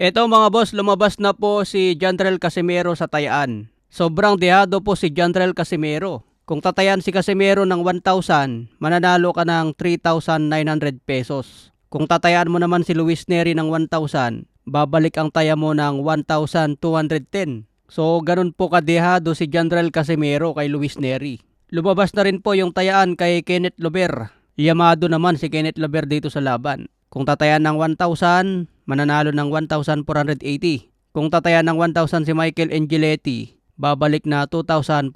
Eto mga boss, lumabas na po si Jandrel Casimero sa tayaan. Sobrang dehado po si Jandrel Casimero. Kung tatayan si Casimero ng 1,000, mananalo ka ng 3,900 pesos. Kung tatayaan mo naman si Luis Neri ng 1,000, babalik ang taya mo ng 1,210. So ganun po kadehado si Jandrel Casimero kay Luis Neri. Lumabas na rin po yung tayaan kay Kenneth Lover. Yamado naman si Kenneth Lover dito sa laban. Kung tatayan ng 1,000, mananalo ng 1,480. Kung tatayan ng 1,000 si Michael Angeletti, babalik na 2,450.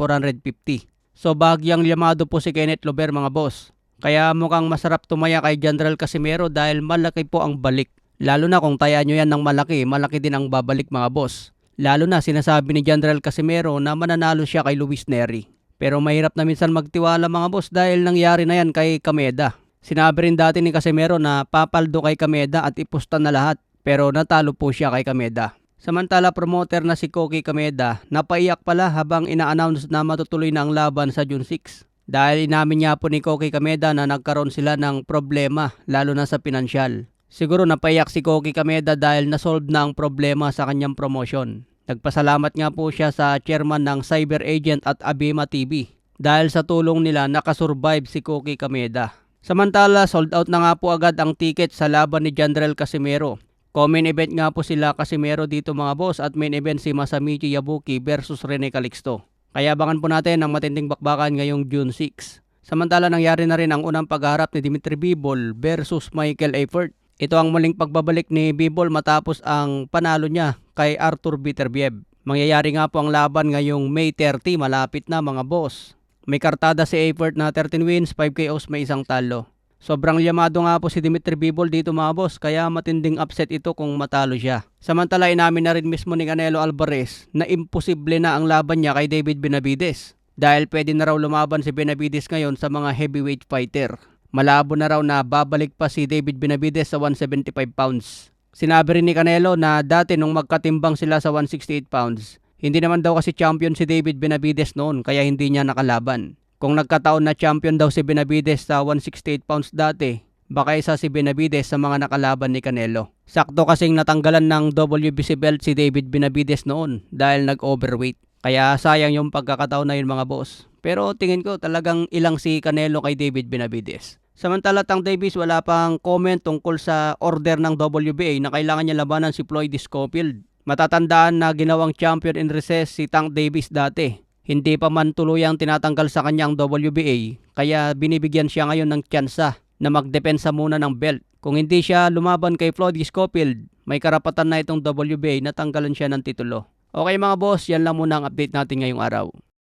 So bahagyang yamado po si Kenneth Lover mga boss. Kaya mukhang masarap tumaya kay Jandrel Casimero dahil malaki po ang balik. Lalo na kung tayaan nyo yan ng malaki, malaki din ang babalik mga boss. Lalo na sinasabi ni Jandrel Casimero na mananalo siya kay Luis Neri. Pero mahirap na minsan magtiwala mga boss dahil nangyari na yan kay Kameda. Sinabi rin dati ni Casimero na papaldo kay Kameda at ipusta na lahat, pero natalo po siya kay Kameda. Samantala promoter na si Koki Kameda, napaiyak pala habang ina-announce na matutuloy na ang laban sa June 6. Dahil inamin niya po ni Koki Kameda na nagkaroon sila ng problema, lalo na sa pinansyal. Siguro napaiyak si Koki Kameda dahil nasolve na ang problema sa kanyang promotion. Nagpasalamat nga po siya sa chairman ng Cyber Agent at Abema TV. Dahil sa tulong nila nakasurvive si Koki Kameda. Samantala, sold out na nga po agad ang ticket sa laban ni Jandrel Casimero. Co-main event nga po sila Casimero dito mga boss at main event si Masamichi Yabuki versus Rene Calixto. Kaya abangan po natin ang matinding bakbakan ngayong June 6. Samantala, nangyari na rin ang unang pagharap ni Dimitri Bivol versus Michael Eifert. Ito ang muling pagbabalik ni Bivol matapos ang panalo niya kay Artur Beterbiev. Mangyayari nga po ang laban ngayong May 30, malapit na mga boss. May kartada si Eifert na 13 wins, 5 KOs, may isang talo. Sobrang yamado nga po si Dimitri Bivol dito mga boss, kaya matinding upset ito kung matalo siya. Samantala, inamin na rin mismo ni Canelo Alvarez na imposible na ang laban niya kay David Benavidez. Dahil pwede na raw lumaban si Benavidez ngayon sa mga heavyweight fighter. Malabo na raw na babalik pa si David Benavidez sa 175 pounds. Sinabi rin ni Canelo na dati nung magkatimbang sila sa 168 pounds, hindi naman daw kasi champion si David Benavidez noon kaya hindi niya nakalaban. Kung nagkataon na champion daw si Benavidez sa 168 pounds dati, baka isa si Benavidez sa mga nakalaban ni Canelo. Sakto kasing natanggalan ng WBC belt si David Benavidez noon dahil nag-overweight. Kaya sayang yung pagkakataon na yun mga boss. Pero tingin ko talagang ilang si Canelo kay David Benavidez. Samantala, Tank Davis wala pang comment tungkol sa order ng WBA na kailangan niya labanan si Floyd Scofield. Matatandaan na ginawang champion in recess si Tank Davis dati. Hindi pa man tuluyang tinatanggal sa kanyang WBA, kaya binibigyan siya ngayon ng tsansa na magdepensa muna ng belt. Kung hindi siya lumaban kay Floyd Scofield, may karapatan na itong WBA na tanggalan siya ng titulo. Okay mga boss, yan lang muna ang update natin ngayong araw.